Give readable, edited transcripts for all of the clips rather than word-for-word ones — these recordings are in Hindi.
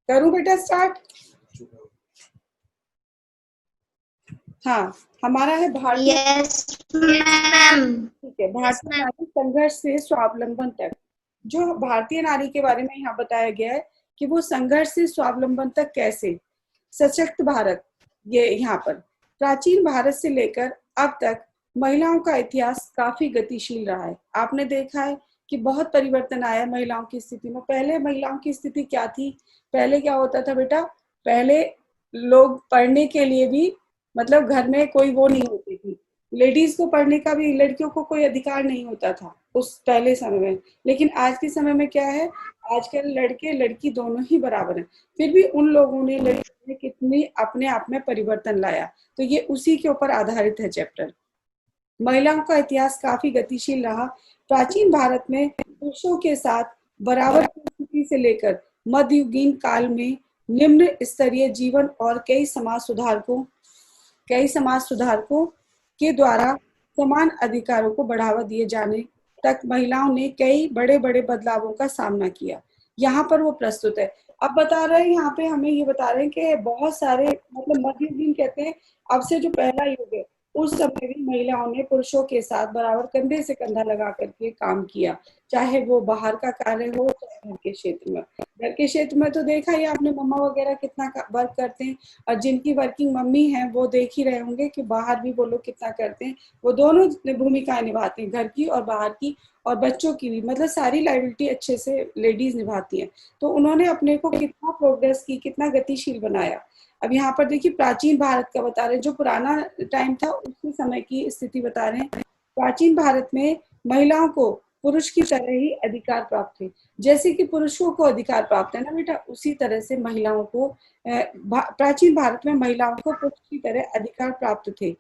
करूं बेटा स्टार्ट? हाँ, हमारा है भारतीय। Yes ma'am. ठीक है, भारतीय नारी संघर्ष से स्वावलंबन तक। जो भारतीय नारी के बारे में यहाँ बताया गया है कि वो संघर्ष से स्वावलंबन तक कैसे। सशक्त भारत, ये यहाँ पर प्राचीन भारत से लेकर अब तक महिलाओं का इतिहास काफी गतिशील रहा है। आपने देखा है कि बहुत परिवर्तन आया है महिलाओं की स्थिति में। पहले महिलाओं की स्थिति क्या थी? पहले क्या होता था बेटा? पहले लोग पढ़ने के लिए भी, मतलब घर में कोई वो नहीं होती थी, लेडीज को पढ़ने का भी, लड़कियों को कोई अधिकार नहीं होता था उस पहले समय में। लेकिन आज के समय में क्या है? आजकल लड़के लड़की दोनों ही बराबर हैं। फिर भी उन लोगों ने, लड़कियों ने कितनी अपने आप में परिवर्तन लाया, तो ये उसी के ऊपर आधारित है चैप्टर। महिलाओं का इतिहास काफी गतिशील रहा। प्राचीन भारत में पुरुषों के साथ बराबर की स्थिति से लेकर मध्ययुगीन काल में निम्न स्तरीय जीवन और कई समाज सुधारकों के द्वारा समान अधिकारों को बढ़ावा दिए जाने तक महिलाओं ने कई बड़े बड़े बदलावों का सामना किया। यहाँ पर वो प्रस्तुत है। अब बता रहे हैं, यहाँ पे हमें ये बता रहे हैं कि बहुत सारे, मतलब मध्ययुगीन कहते हैं, अब से जो पहला युग है उस समय भी महिलाओं ने पुरुषों के साथ बराबर कंधे से कंधा लगा करके काम किया, चाहे वो बाहर का कार्य हो चाहे घर के क्षेत्र में। घर के क्षेत्र में तो देखा ही आपने, मम्मा वगैरह कितना वर्क करते हैं, और जिनकी वर्किंग मम्मी है वो देख ही रहे होंगे कि बाहर भी वो लोग कितना करते हैं। वो दोनों भूमिकाएं निभाते हैं, घर की और बाहर की, और बच्चों की भी, मतलब सारी लाइबिलिटी अच्छे से लेडीज निभाती हैं। तो उन्होंने अपने को कितना प्रोग्रेस की, कितना गतिशील बनाया। अब यहाँ पर देखिए, प्राचीन भारत का बता रहे हैं, जो पुराना टाइम था उसी समय की स्थिति बता रहे हैं। प्राचीन भारत में महिलाओं को पुरुष की तरह ही अधिकार प्राप्त थे। जैसे कि पुरुषों को अधिकार प्राप्त है ना बेटा, उसी तरह से महिलाओं को, प्राचीन भारत में महिलाओं को पुरुष की तरह अधिकार प्राप्त थे।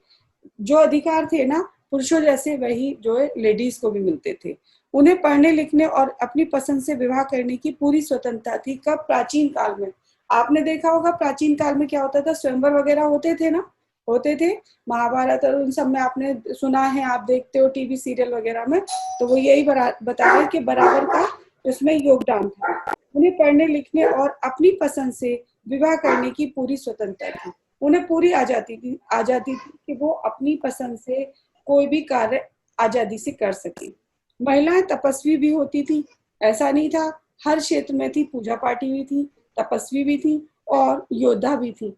जो अधिकार थे ना पुरुषों जैसे, वही जो है लेडीज को भी मिलते थे। उन्हें पढ़ने लिखने और अपनी पसंद से विवाह करने की पूरी स्वतंत्रता थी। कब? प्राचीन काल में। आपने देखा होगा प्राचीन काल में क्या होता था, स्वयंवर वगैरह होते थे ना, होते थे। महाभारत और उन सब में आपने सुना है, आप देखते हो टीवी सीरियल वगैरह में, तो वो यही बताया कि बराबर का उसमें योगदान था। उन्हें पढ़ने लिखने और अपनी पसंद से विवाह करने की पूरी स्वतंत्रता थी। उन्हें पूरी आजादी थी कि वो अपनी पसंद से कोई भी कार्य आजादी से कर सके। महिलाएं तपस्वी भी होती थी, ऐसा नहीं था, हर क्षेत्र में थी, पूजा पाठी भी थी, तपस्वी भी थी और योद्धा भी थी।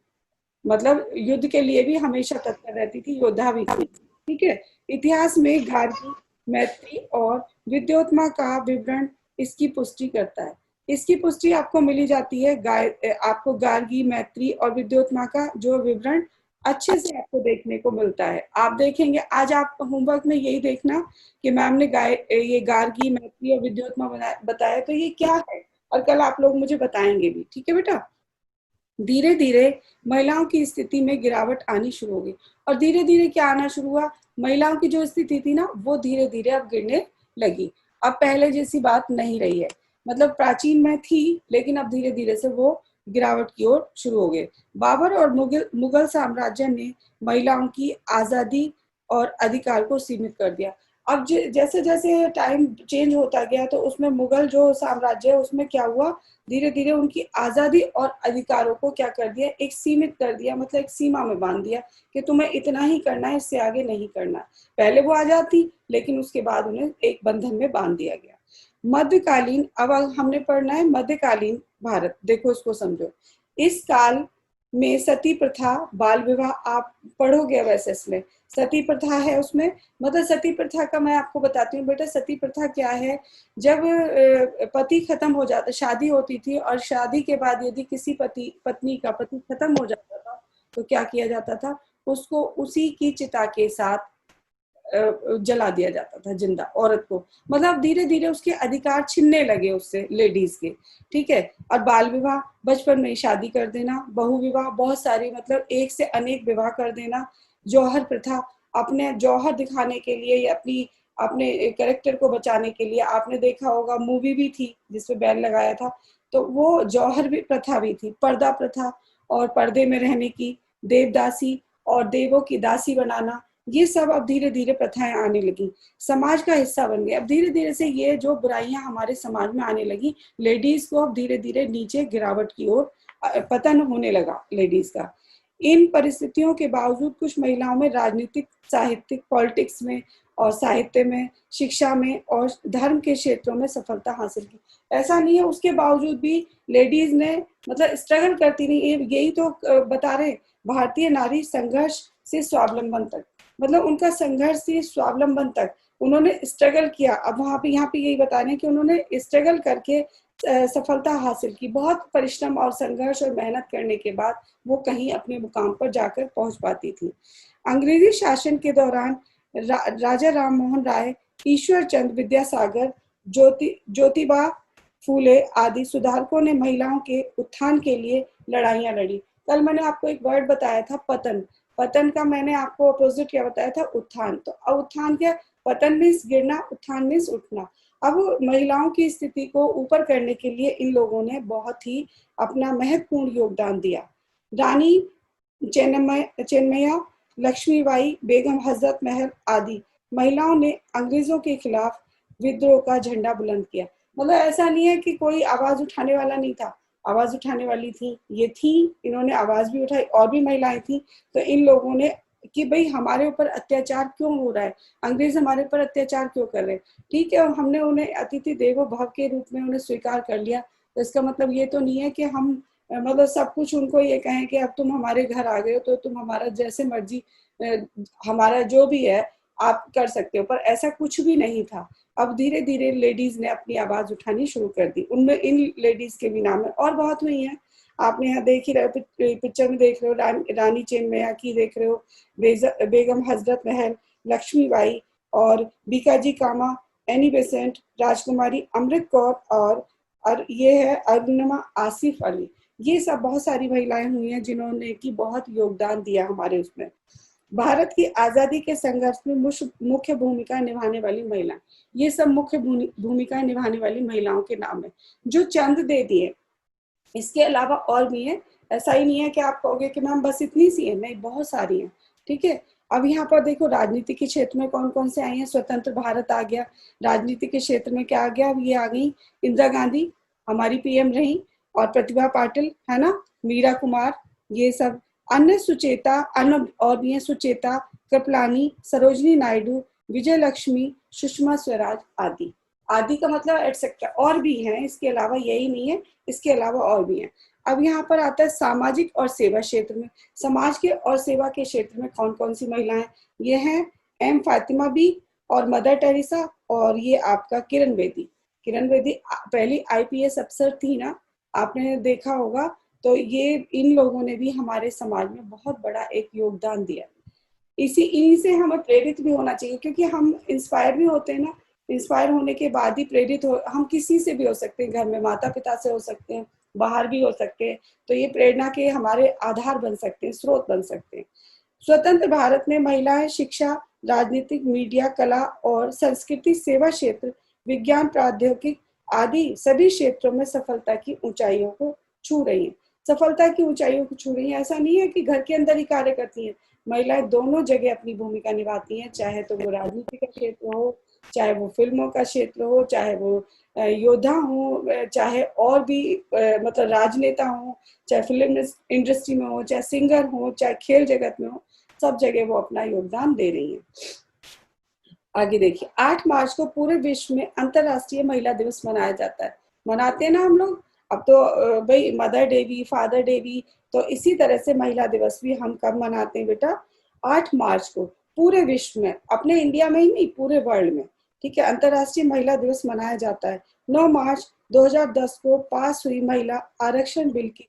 मतलब युद्ध के लिए भी हमेशा तत्पर रहती थी, योद्धा भी थी। ठीक है। इतिहास में गार्गी, मैत्री और विद्योत्मा का विवरण इसकी पुष्टि करता है। इसकी पुष्टि आपको मिली जाती है, आपको गार्गी, मैत्री और विद्योत्मा का जो विवरण अच्छे से आपको देखने को मिलता है। आप देखेंगे, आज आप होमवर्क में यही देखना कि मैम ने ये गार्गी, मैत्री और विद्योत्मा बताया, तो ये क्या है, और कल आप लोग मुझे बताएंगे भी। ठीक है बेटा। धीरे धीरे महिलाओं की स्थिति में गिरावट आनी शुरू हो गई। और धीरे धीरे क्या आना शुरू हुआ? महिलाओं की जो स्थिति थी ना, वो धीरे धीरे अब गिरने लगी। अब पहले जैसी बात नहीं रही है, मतलब प्राचीन में थी, लेकिन अब धीरे धीरे से वो गिरावट की ओर शुरू हो गए। बाबर और मुगल साम्राज्य ने महिलाओं की आजादी और अधिकार को सीमित कर दिया। अब जैसे जैसे टाइम चेंज होता गया, तो उसमें मुगल जो साम्राज्य है उसमें क्या हुआ, धीरे धीरे उनकी आजादी और अधिकारों को क्या कर दिया, एक सीमित कर दिया, मतलब एक सीमा में बांध दिया कि तुम्हें इतना ही करना है, इससे आगे नहीं करना। पहले वो आजाद थी, लेकिन उसके बाद उन्हें एक बंधन में बांध दिया गया। मध्यकालीन, अब हमने पढ़ना है मध्यकालीन भारत। देखो इसको समझो। इस काल में सती प्रथा, बाल विवाह, आप पढ़ोगे वैसे इसमें सती प्रथा है उसमें। मतलब सती प्रथा का मैं आपको बताती हूँ बेटा। सती प्रथा क्या है? जब पति खत्म हो जाता, शादी होती थी, और शादी के बाद यदि किसी पत्नी का पति खत्म हो जाता था, तो क्या किया जाता था, उसको उसी की चिता के साथ जला दिया जाता था, जिंदा औरत को। मतलब धीरे धीरे उसके अधिकार छिनने लगे उससे, लेडीज के। ठीक है। और बाल विवाह, बचपन में ही शादी कर देना। बहु विवाह, बहुत सारी, मतलब एक से अनेक विवाह कर देना। जौहर प्रथा, अपने जौहर दिखाने के लिए या अपने कैरेक्टर को बचाने के लिए, आपने देखा होगा मूवी भी थी जिसपे बैन लगाया था, तो वो जौहर भी प्रथा भी थी। पर्दा प्रथा, और पर्दे में रहने की, देवदासी और देवों की दासी बनाना, ये सब अब धीरे धीरे प्रथाएं आने लगी, समाज का हिस्सा बन गए। अब धीरे धीरे से ये जो बुराइयां हमारे समाज में आने लगी, लेडीज को अब धीरे धीरे नीचे गिरावट की ओर पतन होने लगा लेडीज का। इन परिस्थितियों के बावजूद कुछ महिलाओं में राजनीतिक, साहित्यिक, पॉलिटिक्स में और साहित्य में, शिक्षा में और धर्म के क्षेत्रों में सफलता हासिल की। ऐसा नहीं है, उसके बावजूद भी लेडीज ने मतलब स्ट्रगल करती रही। यही तो बता रहे, भारतीय नारी संघर्ष से स्वावलंबन तक, मतलब उनका संघर्ष से स्वावलंबन तक उन्होंने स्ट्रगल किया। अब वहां पे यहाँ पे यही बता रहे हैं कि उन्होंने स्ट्रगल करके सफलता हासिल की। बहुत परिश्रम और संघर्ष और मेहनत करने के बाद वो कहीं अपने मुकाम पर जाकर पहुंच पाती थी। अंग्रेजी शासन के दौरान राजा राम मोहन राय, ईश्वर चंद्र विद्यासागर, ज्योतिबा फूले आदि सुधारकों ने महिलाओं के उत्थान के लिए लड़ाइयां लड़ी। कल मैंने आपको एक वर्ड बताया था, पतन। पतन का मैंने आपको अपोजिट क्या बताया था, उत्थान। तो अब उत्थान क्या, पतन मीन्स गिरना, उत्थान मीन्स उठना। अब महिलाओं की स्थिति को ऊपर करने के लिए इन लोगों ने बहुत ही अपना महत्वपूर्ण योगदान दिया। रानी चेन्नमैया, लक्ष्मीबाई, बेगम हजरत महल आदि महिलाओं ने अंग्रेजों के खिलाफ विद्रोह का झंडा बुलंद किया। मतलब ऐसा नहीं है कि कोई आवाज उठाने वाला नहीं था, आवाज उठाने वाली थी, ये थी, इन्होंने आवाज भी उठाई, और भी महिलाएं थी। तो इन लोगों ने कि भाई हमारे ऊपर अत्याचार क्यों हो रहा है, अंग्रेज हमारे ऊपर अत्याचार क्यों कर रहे हैं, ठीक है, हमने उन्हें अतिथि देवो भव के रूप में उन्हें स्वीकार कर लिया। तो इसका मतलब ये तो नहीं है कि हम मतलब सब कुछ उनको ये कहें कि अब तुम हमारे घर आ गए हो तो तुम हमारा जैसे मर्जी, हमारा जो भी है आप कर सकते हो, पर ऐसा कुछ भी नहीं था। अब धीरे धीरे लेडीज ने अपनी आवाज उठानी शुरू कर दी। उनमें इन लेडीज के भी नाम है और बहुत हुई हैं। आपने यहाँ देख ही रहे, पिक्चर में देख रहे हो, रानी चेन्नमैया की देख रहे हो, बेगम हजरत महल, लक्ष्मीबाई और बीकाजी कामा, एनी बेसेंट, राजकुमारी अमृत कौर और ये है अरुणिमा आसिफ अली। ये सब बहुत सारी महिलाएं हुई हैं जिन्होंने की बहुत योगदान दिया हमारे उसमें। भारत की आजादी के संघर्ष में मुख्य भूमिका निभाने वाली महिला, ये सब मुख्य भूमिका निभाने वाली महिलाओं के नाम है जो चंद दे दिए। इसके अलावा और भी है, ऐसा ही नहीं है कि आप कहोगे कि मैम बस इतनी सी है, नहीं, बहुत सारी हैं। ठीक है, अब यहाँ पर देखो राजनीति के क्षेत्र में कौन कौन से आई हैं। स्वतंत्र भारत आ गया, राजनीति के क्षेत्र में क्या आ गया, अब ये आ गई इंदिरा गांधी, हमारी पीएम रही, और प्रतिभा पाटिल है ना, मीरा कुमार, ये सब। अन्य सुचेता, अन्य और भी हैं, सुचेता, कृपलानी, सरोजनी नायडू, विजय लक्ष्मी, सुषमा स्वराज आदि। आदि का मतलब एटसेट्रा, और भी हैं, इसके अलावा यही नहीं है, इसके अलावा और भी हैं। अब यहाँ पर आता है सामाजिक और सेवा क्षेत्र में। समाज के और सेवा के क्षेत्र में कौन कौन सी महिलाएं, ये हैं एम फातिमा बी और मदर टेरेसा, और ये आपका किरण बेदी। किरण बेदी पहली आईपीएस अफसर थी ना, आपने देखा होगा। तो ये इन लोगों ने भी हमारे समाज में बहुत बड़ा एक योगदान दिया। इन्हीं से हमें प्रेरित भी होना चाहिए, क्योंकि हम इंस्पायर भी होते हैं ना, इंस्पायर होने के बाद ही प्रेरित हो। हम किसी से भी हो सकते हैं, घर में माता पिता से हो सकते हैं, बाहर भी हो सकते हैं। तो ये प्रेरणा के हमारे आधार बन सकते हैं, स्रोत बन सकते हैं। स्वतंत्र भारत में महिलाएं शिक्षा, राजनीतिक, मीडिया, कला और संस्कृति, सेवा क्षेत्र, विज्ञान, प्रौद्योगिकी आदि सभी क्षेत्रों में सफलता की ऊंचाइयों को छू रही हैं। सफलता की ऊंचाइयों को छू रही हैं, ऐसा नहीं है कि घर के अंदर ही कार्य करती हैं। महिलाएं दोनों जगह अपनी भूमिका निभाती हैं, चाहे तो वो राजनीति का क्षेत्र हो, चाहे वो फिल्मों का क्षेत्र हो, चाहे वो योद्धा हो, चाहे और भी मतलब राजनेता हो, चाहे फिल्म इंडस्ट्री में हो, चाहे सिंगर हो, चाहे खेल जगत में हो, सब जगह वो अपना योगदान दे रही हैं। आगे देखिए, 8 मार्च को पूरे विश्व में अंतर्राष्ट्रीय महिला दिवस मनाया जाता है। मनाते हैं ना हम लोग। अब तो भाई मदर डे भी, फादर डे भी, तो इसी तरह से महिला दिवस भी हम कब मनाते हैं बेटा, 8 मार्च को पूरे विश्व में, अपने इंडिया में ही नहीं, पूरे वर्ल्ड में। ठीक है, अंतर्राष्ट्रीय महिला दिवस मनाया जाता है। 9 मार्च 2010 को पास हुई महिला आरक्षण बिल की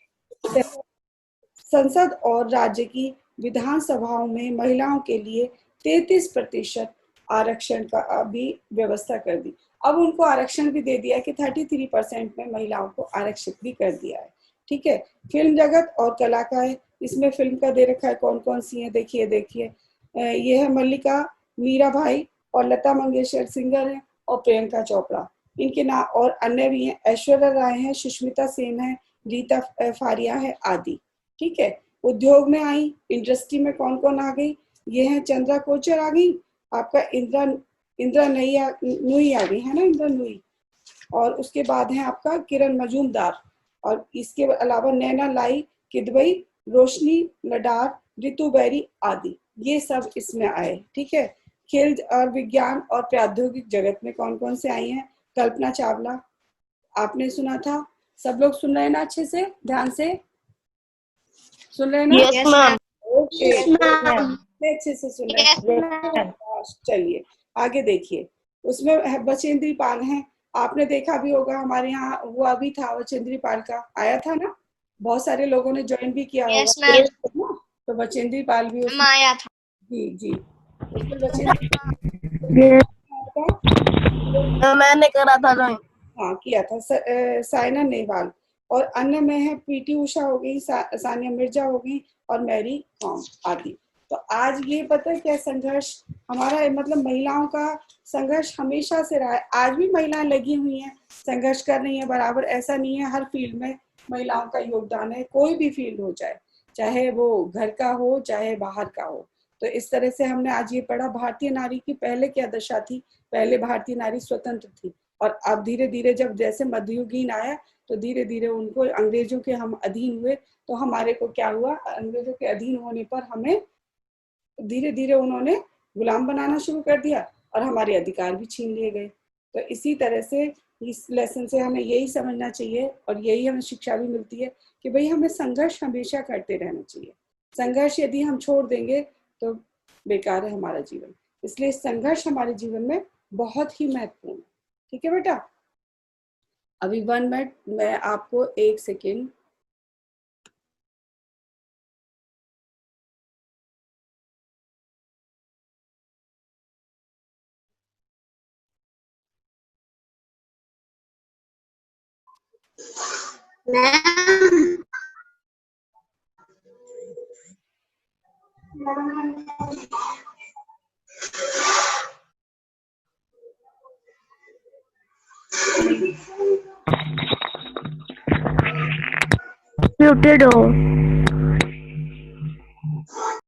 संसद और राज्य की विधानसभाओं में महिलाओं के लिए 33% आरक्षण का भी व्यवस्था कर दी। अब उनको आरक्षण भी दे दिया कि 33% में महिलाओं को आरक्षित भी कर दिया है। ठीक है, फिल्म जगत और कलाकार, इसमें फिल्म का दे रखा है कौन कौन सी है, देखिए देखिए, ये है मल्लिका, मीरा भाई और लता मंगेशकर सिंगर है, और प्रियंका चोपड़ा, इनके नाम और अन्य भी हैं, ऐश्वर्या राय है, सुष्मिता सेन है, रीता फारिया है आदि। ठीक है, उद्योग में आई, इंडस्ट्री में कौन कौन आ गई, ये है चंद्रा कोचर आ गई, आपका इंद्रा इंद्रा नुई आ गई है ना, इंद्रा नुई। और उसके बाद है आपका किरण मजूमदार, और इसके अलावा नैना लाई किदवई, रोशनी लडार, रितु बैरी आदि, ये सब इसमें आए। ठीक है। खेल और विज्ञान और प्रौद्योगिक जगत में कौन कौन से आई हैं? कल्पना चावला, आपने सुना था। सब लोग सुन रहे हैं ना अच्छे से, ध्यान से सुन रहे हैं ना? Yes, ma'am. Okay, Yes, ma'am. अच्छे से सुन रहे Yes, हैं। ma'am. चलिए आगे देखिए, उसमें बचेंद्री पाल हैं, आपने देखा भी होगा, हमारे यहाँ हुआ भी था बचेंद्री पाल का, आया था ना, बहुत सारे लोगों ने ज्वाइन भी किया होगा। Yes, ma'am. ना? तो बचेंद्री पाल भी उसमें, आया था। जी जी, उसमें बचेंद्री Yes. पाल का मैंने करा था ड्राइंग। हाँ किया था। साइना नेहवाल, और अन्य में है पीटी उषा हो गई, सानिया मिर्जा हो गई, और मैरी कॉम आदि। तो आज ये पता है क्या संघर्ष हमारा है, मतलब महिलाओं का संघर्ष हमेशा से रहा है, आज भी महिलाएं लगी हुई हैं, संघर्ष कर रही हैं बराबर। ऐसा नहीं है, हर फील्ड में महिलाओं का योगदान है, कोई भी फील्ड हो जाए, चाहे वो घर का हो चाहे बाहर का हो। तो इस तरह से हमने आज ये पढ़ा भारतीय नारी की पहले क्या दशा थी। पहले भारतीय नारी स्वतंत्र थी, और अब धीरे धीरे जब जैसे मध्ययुगीन आया, तो धीरे धीरे उनको अंग्रेजों के हम अधीन हुए, तो हमारे को क्या हुआ, अंग्रेजों के अधीन होने पर हमें धीरे धीरे उन्होंने गुलाम बनाना शुरू कर दिया, और हमारे अधिकार भी छीन लिए गए। तो इसी तरह से इस लेसन से हमें यही समझना चाहिए, और यही हमें शिक्षा भी मिलती है कि भाई हमें संघर्ष हमेशा करते रहना चाहिए। संघर्ष यदि हम छोड़ देंगे तो बेकार है हमारा जीवन, इसलिए संघर्ष हमारे जीवन में बहुत ही महत्वपूर्ण है। ठीक है बेटा, अभी 1 मिनट, मैं आपको 1 सेकेंड, Ma'am. Muted हो।